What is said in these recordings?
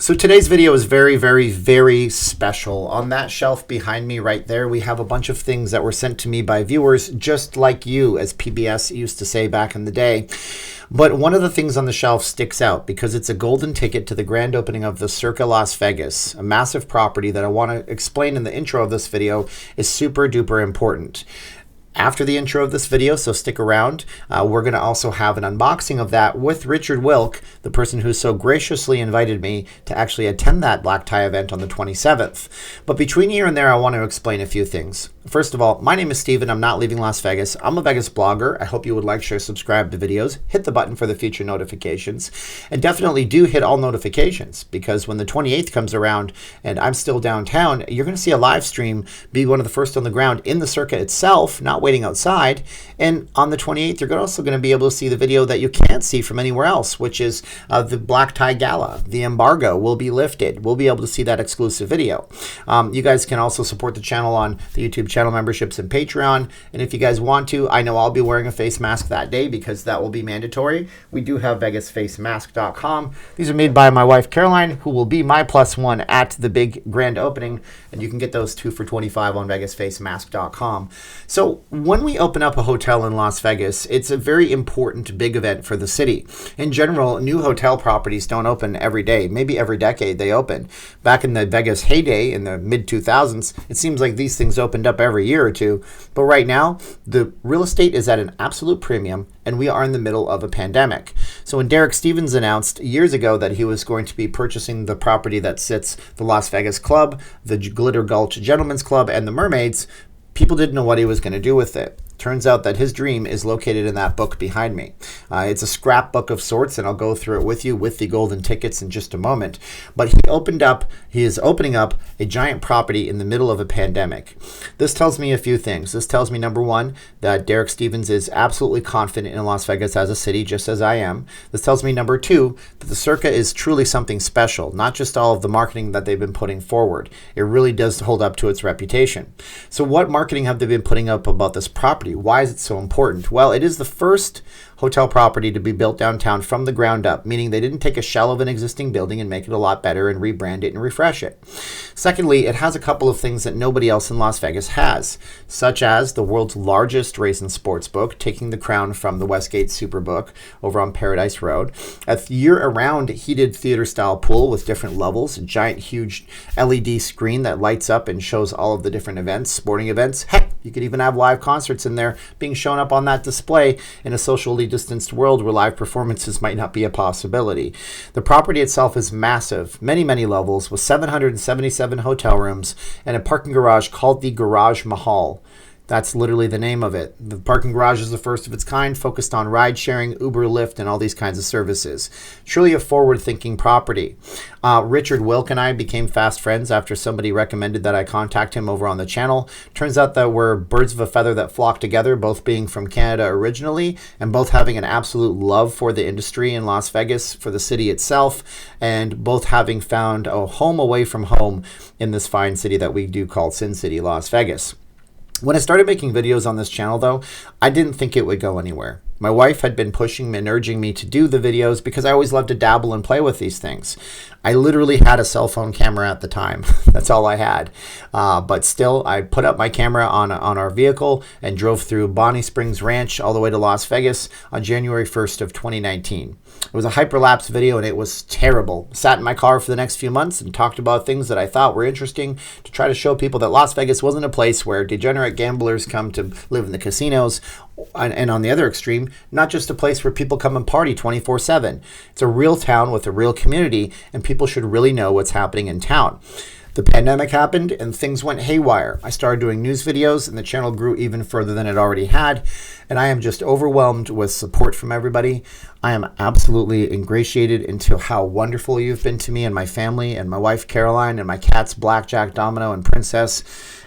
So today's video is very, very, very special. On that shelf behind me right there, we have a bunch of things that were sent to me by viewers just like you, as PBS used to say back in the day. But one of the things on the shelf sticks out because it's a golden ticket to the grand opening of the Circa Las Vegas, a massive property that I want to explain in the intro of this video is super duper important. After the intro of this video, so stick around, we're going to also have an unboxing of that with Richard Wilk, the person who so graciously invited me to actually attend that black tie event on the 27th. But between here and there, I want to explain a few things. First of all, my name is Steven. I'm not leaving Las Vegas. I'm a Vegas blogger. I hope you would like, share, subscribe to videos, hit the button for the future notifications, and definitely do hit all notifications because when the 28th comes around and I'm still downtown, you're going to see a live stream, be one of the first on the ground in the Circa itself, not waiting outside. And on the 28th, you're also going to be able to see the video that you can't see from anywhere else, which is the black tie gala. The embargo will be lifted. We'll be able to see that exclusive video. You guys can also support the channel on the YouTube channel memberships and Patreon. And if you guys want to, I know I'll be wearing a face mask that day because that will be mandatory. We do have vegasfacemask.com. These are made by my wife, Caroline, who will be my +1 at the big grand opening. And you can get those 2 for $25 on vegasfacemask.com. So when we open up a hotel in Las Vegas, it's a very important big event for the city. In general, new hotel properties don't open every day. Maybe every decade they open. Back in the Vegas heyday in the mid-2000s, it seems like these things opened up every year or two. But right now, the real estate is at an absolute premium, and we are in the middle of a pandemic. So when Derek Stevens announced years ago that he was going to be purchasing the property that sits the Las Vegas Club, the Glitter Gulch Gentlemen's Club, and the Mermaids, people didn't know what he was going to do with it. Turns out that his dream is located in that book behind me. It's a scrapbook of sorts, and I'll go through it with you with the golden tickets in just a moment. But he is opening up a giant property in the middle of a pandemic. This tells me a few things. This tells me, number one, that Derek Stevens is absolutely confident in Las Vegas as a city, just as I am. This tells me, number two, that the Circa is truly something special, not just all of the marketing that they've been putting forward. It really does hold up to its reputation. So what marketing have they been putting up about this property? Why is it so important? Well, it is the first hotel property to be built downtown from the ground up, meaning they didn't take a shell of an existing building and make it a lot better and rebrand it and refresh it. Secondly, it has a couple of things that nobody else in Las Vegas has, such as the world's largest race and sports book, taking the crown from the Westgate Superbook over on Paradise Road, a year-round heated theater-style pool with different levels, a giant, huge LED screen that lights up and shows all of the different events, sporting events. Heck, you could even have live concerts in there being shown up on that display in a socially distanced world where live performances might not be a possibility. The property itself is massive, many, many levels, with 777 hotel rooms and a parking garage called the Garage Mahal. That's literally the name of it. The parking garage is the first of its kind, focused on ride sharing, Uber, Lyft, and all these kinds of services. Truly a forward-thinking property. Richard Wilk and I became fast friends after somebody recommended that I contact him over on the channel. Turns out that we're birds of a feather that flock together, both being from Canada originally, and both having an absolute love for the industry in Las Vegas, for the city itself, and both having found a home away from home in this fine city that we do call Sin City, Las Vegas. When I started making videos on this channel, though, I didn't think it would go anywhere. My wife had been pushing me and urging me to do the videos because I always love to dabble and play with these things. I literally had a cell phone camera at the time. That's all I had. But still, I put up my camera on our vehicle and drove through Bonnie Springs Ranch all the way to Las Vegas on January 1st of 2019. It was a hyperlapse video and it was terrible. Sat in my car for the next few months and talked about things that I thought were interesting to try to show people that Las Vegas wasn't a place where degenerate gamblers come to live in the casinos, and on the other extreme, not just a place where people come and party 24/7. It's a real town with a real community, and people should really know what's happening in town. The pandemic happened and things went haywire. I started doing news videos and the channel grew even further than it already had. And I am just overwhelmed with support from everybody. I am absolutely ingratiated into how wonderful you've been to me and my family and my wife Caroline and my cats Blackjack, Domino, and Princess.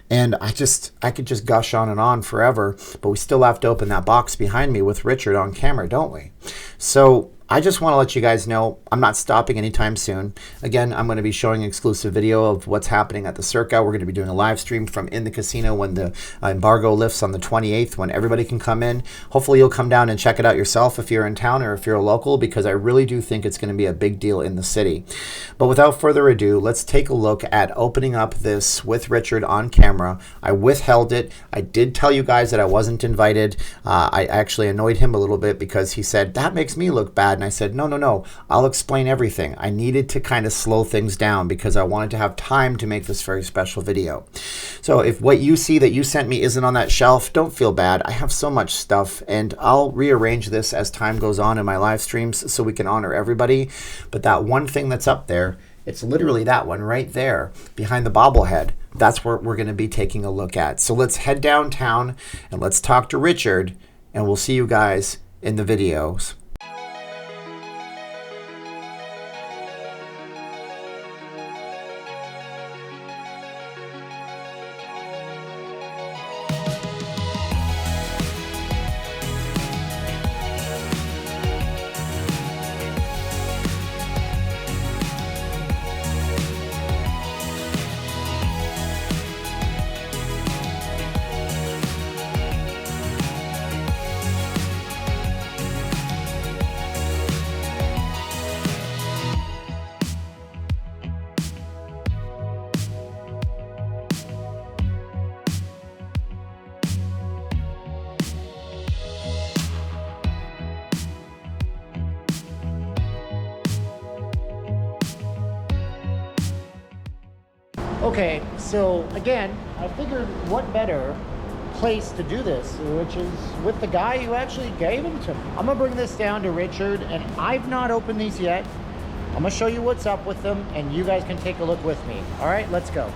And I could just gush on and on forever, but we still have to open that box behind me with Richard on camera, don't we? So I just want to let you guys know I'm not stopping anytime soon. Again, I'm going to be showing an exclusive video of what's happening at the Circa. We're going to be doing a live stream from in the casino when the embargo lifts on the 28th, when everybody can come in. Hopefully you'll come down and check it out yourself if you're in town or if you're a local, because I really do think it's going to be a big deal in the city. But without further ado, let's take a look at opening up this with Richard on camera. I withheld it. I did tell you guys that I wasn't invited. I actually annoyed him a little bit because he said, that makes me look bad. And I said, no, I'll explain everything. I needed to kind of slow things down because I wanted to have time to make this very special video. So if what you see that you sent me isn't on that shelf, don't feel bad. I have so much stuff, and I'll rearrange this as time goes on in my live streams so we can honor everybody. But that one thing that's up there, it's literally that one right there behind the bobblehead. That's what we're going to be taking a look at. So let's head downtown and let's talk to Richard, and we'll see you guys in the videos. Okay, so again, I figured what better place to do this, which is with the guy who actually gave them to me. I'm gonna bring this down to Richard, and I've not opened these yet. I'm gonna show you what's up with them, and you guys can take a look with me. All right, let's go.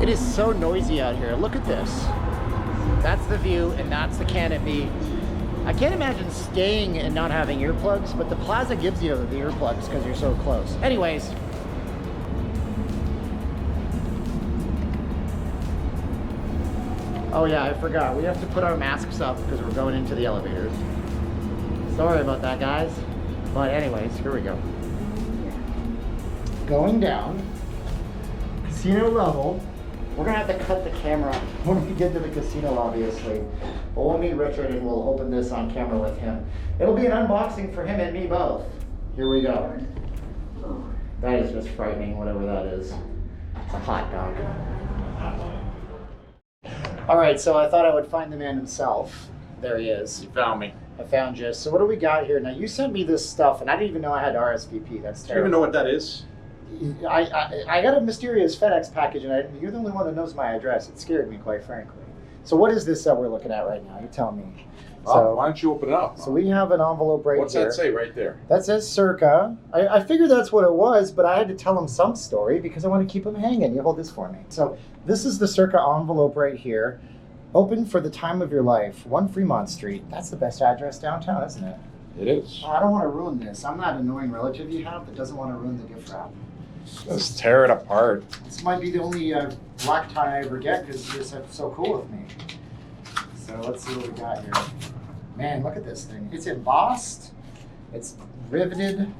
It is so noisy out here. Look at this. That's the view, and that's the canopy. I can't imagine staying and not having earplugs, but the plaza gives you the earplugs because you're so close. Anyways. Oh yeah, I forgot. We have to put our masks up because we're going into the elevators. Sorry about that, guys. But anyways, here we go. Going down. Casino level. We're gonna have to cut the camera when we get to the casino, obviously. But we'll meet Richard and we'll open this on camera with him. It'll be an unboxing for him and me both. Here we go. That is just frightening, whatever that is. It's a hot dog. All right, so I thought I would find the man himself. There he is. You found me. I found you. So what do we got here? Now, you sent me this stuff, and I didn't even know I had RSVP. That's terrible. Do you even know what that is? I got a mysterious FedEx package, and you're the only one that knows my address. It scared me, quite frankly. So what is this that we're looking at right now? You tell me. So, why don't you open it up? So we have an envelope right here. What's that say right there? That says Circa. I figured that's what it was, but I had to tell him some story because I want to keep him hanging. You hold this for me. So this is the Circa envelope right here. Open for the time of your life. 1 Fremont Street. That's the best address downtown, isn't it? It is. I don't want to ruin this. I'm that annoying relative you have that doesn't want to ruin the gift wrap. Let's tear it apart. This might be the only black tie I ever get because you're so cool with me. So let's see what we got here. Man, look at this thing. It's embossed. It's riveted.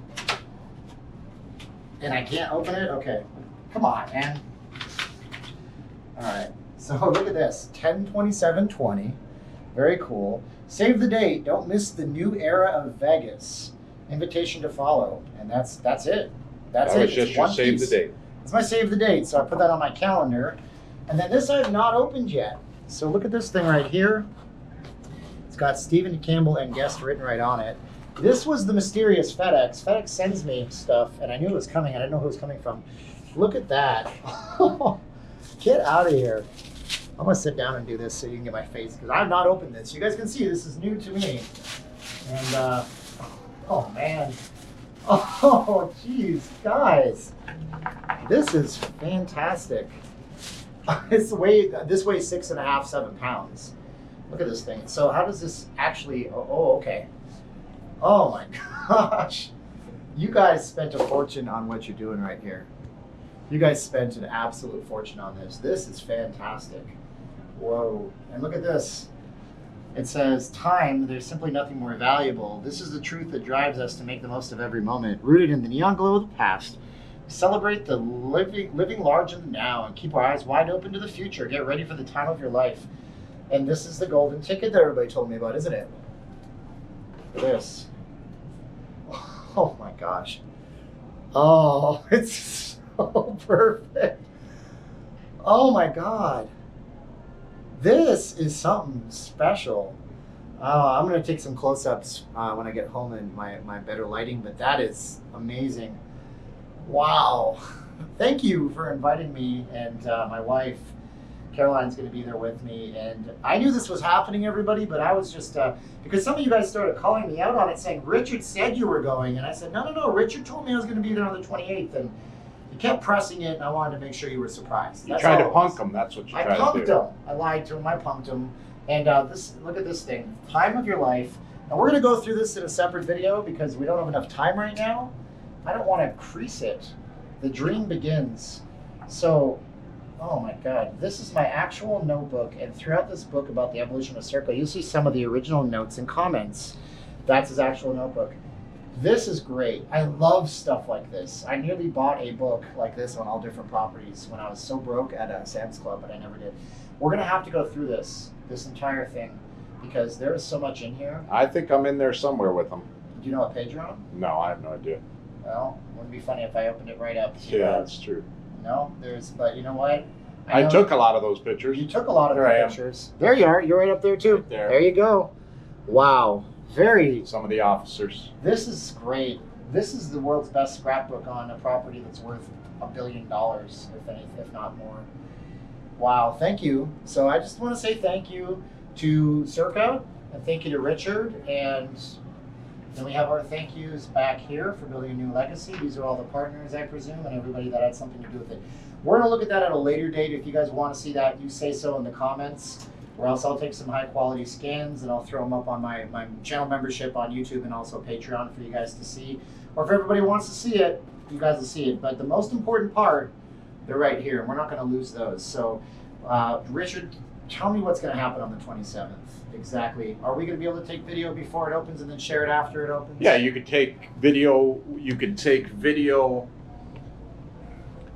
And I can't open it? Okay. Come on, man. All right. So look at this. 10/27/20. Very cool. Save the date. Don't miss the new era of Vegas. Invitation to follow. And that's it. That's it. It's just your save the date. It's my save the date. So I put that on my calendar. And then this I have not opened yet. So look at this thing right here. It's got Stephen, Campbell, and guest written right on it. This was the mysterious FedEx. FedEx sends me stuff, and I knew it was coming. I didn't know who it was coming from. Look at that. Get out of here. I'm going to sit down and do this so you can get my face, because I have not opened this. You guys can see this is new to me. And, oh, man. Oh, jeez, guys. This is fantastic. This weighs 6.5, 7 pounds. Look at this thing. So how does this actually, oh, okay. Oh my gosh. You guys spent a fortune on what you're doing right here. You guys spent an absolute fortune on this. This is fantastic. Whoa. And look at this. It says, time, there's simply nothing more valuable. This is the truth that drives us to make the most of every moment. Rooted in the neon glow of the past. Celebrate the living large in the now and keep our eyes wide open to the future. Get ready for the time of your life. And this is the golden ticket that everybody told me about, isn't it? This. Oh my gosh. Oh, it's so perfect. Oh my God. This is something special. I'm going to take some close-ups when I get home in my better lighting, but that is amazing. Wow. Thank you for inviting me, and my wife, Caroline's going to be there with me. And I knew this was happening, everybody, but I was just, because some of you guys started calling me out on it, saying, Richard said you were going. And I said, no, Richard told me I was going to be there on the 28th. And you kept pressing it, and I wanted to make sure you were surprised. You tried to punk him. That's what you tried to do. I punked him. I lied to him. I punked him. And look at this thing. Time of your life. And we're going to go through this in a separate video because we don't have enough time right now. I don't want to crease it. The dream begins. So, oh my God, this is my actual notebook. And throughout this book about the evolution of Circa, you'll see some of the original notes and comments. That's his actual notebook. This is great. I love stuff like this. I nearly bought a book like this on all different properties when I was so broke at a Sam's Club, but I never did. We're going to have to go through this entire thing because there is so much in here. I think I'm in there somewhere with them. Do you know what page you're on? No, I have no idea. Well, it wouldn't be funny if I opened it right up. Yeah, that's true. No, but you know what? I took a lot of those pictures. You took a lot of There I am. pictures. There you are. You're right up there too. Right there. There you go. Wow. Very. Some of the officers. This is great. This is the world's best scrapbook on a property that's worth $1 billion, if not more. Wow. Thank you. So I just want to say thank you to Circa and thank you to Richard. And then we have our thank yous back here for building a new legacy. These are all the partners, I presume, and everybody that had something to do with it. We're going to look at that at a later date. If you guys want to see that, you say so in the comments, or else I'll take some high quality scans and I'll throw them up on my channel membership on YouTube and also Patreon for you guys to see. Or if everybody wants to see it, you guys will see it. But the most important part, they're right here, and we're not going to lose those. So, Richard, tell me what's going to happen on the 27th. Exactly. Are we going to be able to take video before it opens and then share it after it opens? Yeah, you could take video. You could take video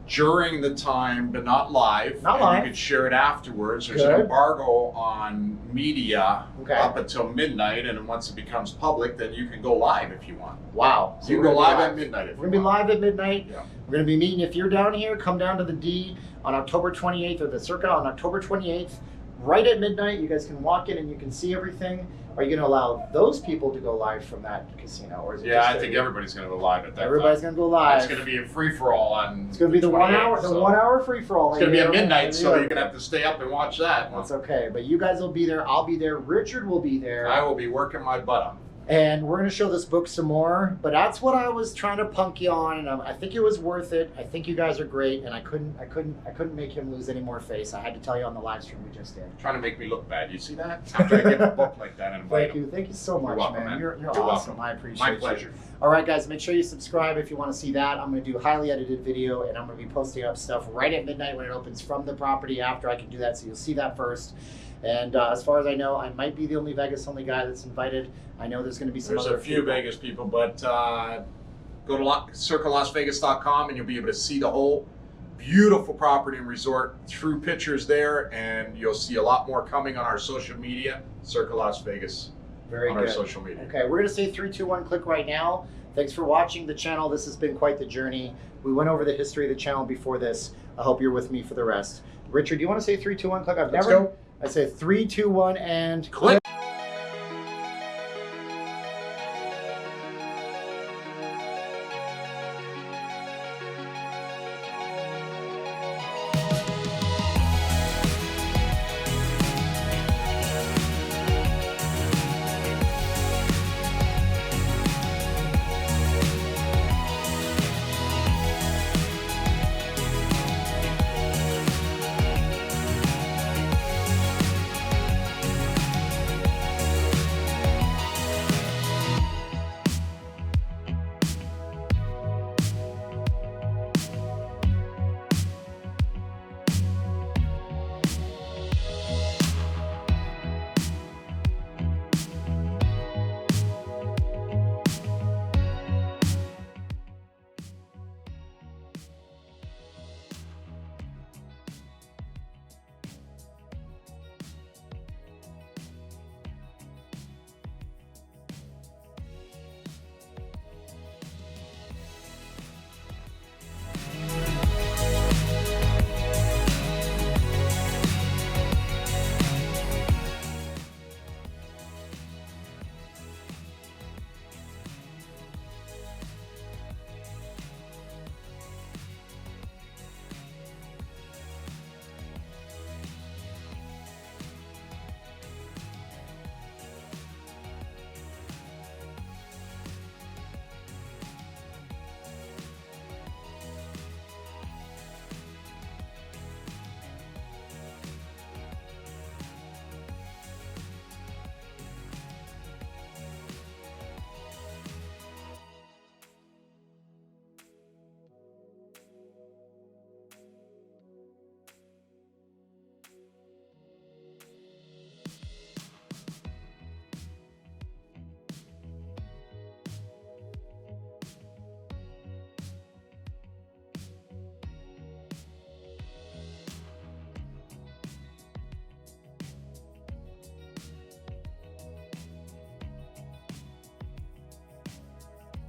during the time, but not live. Not and live. You could share it afterwards. There's Good. an embargo on media Okay. up until midnight, and then once it becomes public, then you can go live if you want. Wow. So you can go live at midnight if We're you going to be want. live at midnight. Yeah. We're going to be meeting. If you're down here, come down to the D on October 28th, or the Circa on October 28th. Right at midnight, you guys can walk in and you can see everything. Are you going to allow those people to go live from that casino? Or is it Yeah, just I think everybody's going to go live at that everybody's time. going to go live. It's going to be a free-for-all on It's going to be the 1 hour, the 1 hour free for all. It's going to be at midnight, so you're going to have to stay up and watch that. That's okay, but you guys will be there. I'll be there. Richard will be there. I will be working my butt off. And we're going to show this book some more, but that's what I was trying to punk you on, and I think it was worth it. I think you guys are great, and I couldn't make him lose any more face. I had to tell you on the live stream we just did. Trying to make me look bad. You see that? After I get a book like that and invite Thank you. Thank you so much, welcome, man. man. You're You're awesome. welcome. I appreciate My it. pleasure. All right, guys, make sure you subscribe if you want to see that. I'm going to do a highly edited video, and I'm going to be posting up stuff right at midnight when it opens from the property after I can do that, so you'll see that first. And as far as I know, I might be the only Vegas-only guy that's invited. I know there's going to be some There's other a few people. Vegas people, but go to circalasvegas.com and you'll be able to see the whole beautiful property and resort through pictures there, and you'll see a lot more coming on our social media, Circa Las Vegas, Very on good. our social media. Okay, we're going to say 3, 2, 1, click right now. Thanks for watching the channel. This has been quite the journey. We went over the history of the channel before this. I hope you're with me for the rest. Richard, do you want to say 3, 2, 1, click? Let's go. I say 3, 2, 1, and Click.